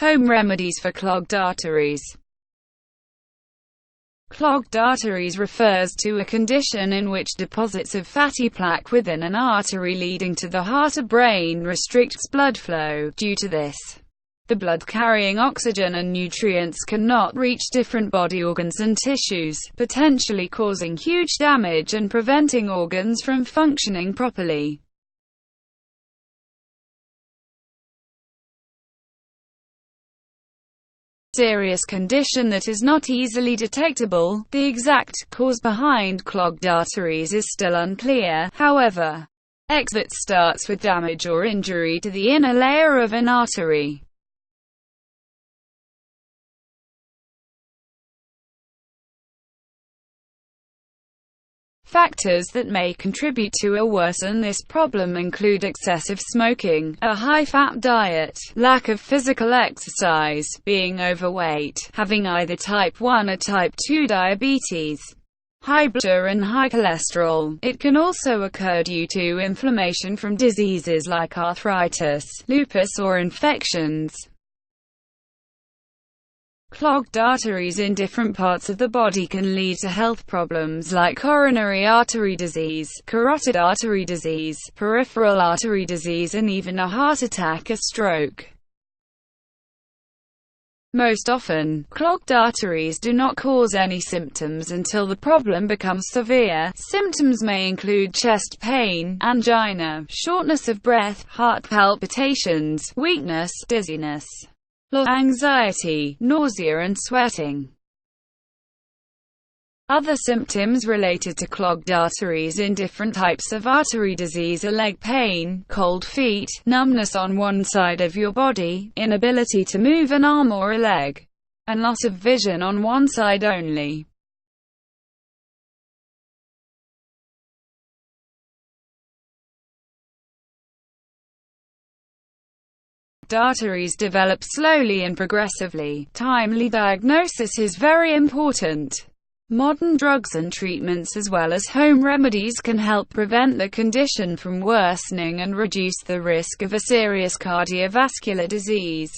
Home remedies for clogged arteries. Clogged arteries refers to a condition in which deposits of fatty plaque within an artery leading to the heart or brain restricts blood flow. Due to this, the blood carrying oxygen and nutrients cannot reach different body organs and tissues, potentially causing huge damage and preventing organs from functioning properly. Serious condition that is not easily detectable. The exact cause behind clogged arteries is still unclear, however. That starts with damage or injury to the inner layer of an artery. Factors that may contribute to or worsen this problem include excessive smoking, a high-fat diet, lack of physical exercise, being overweight, having either type 1 or type 2 diabetes, high blood sugar and high cholesterol. It can also occur due to inflammation from diseases like arthritis, lupus or infections. Clogged arteries in different parts of the body can lead to health problems like coronary artery disease, carotid artery disease, peripheral artery disease, and even a heart attack or stroke. Most often, clogged arteries do not cause any symptoms until the problem becomes severe. Symptoms may include chest pain, angina, shortness of breath, heart palpitations, weakness, dizziness, anxiety, nausea and sweating. Other symptoms related to clogged arteries in different types of artery disease are leg pain, cold feet, numbness on one side of your body, inability to move an arm or a leg, and loss of vision on one side only. Arteries develop slowly and progressively. Timely diagnosis is very important. Modern drugs and treatments as well as home remedies can help prevent the condition from worsening and reduce the risk of a serious cardiovascular disease.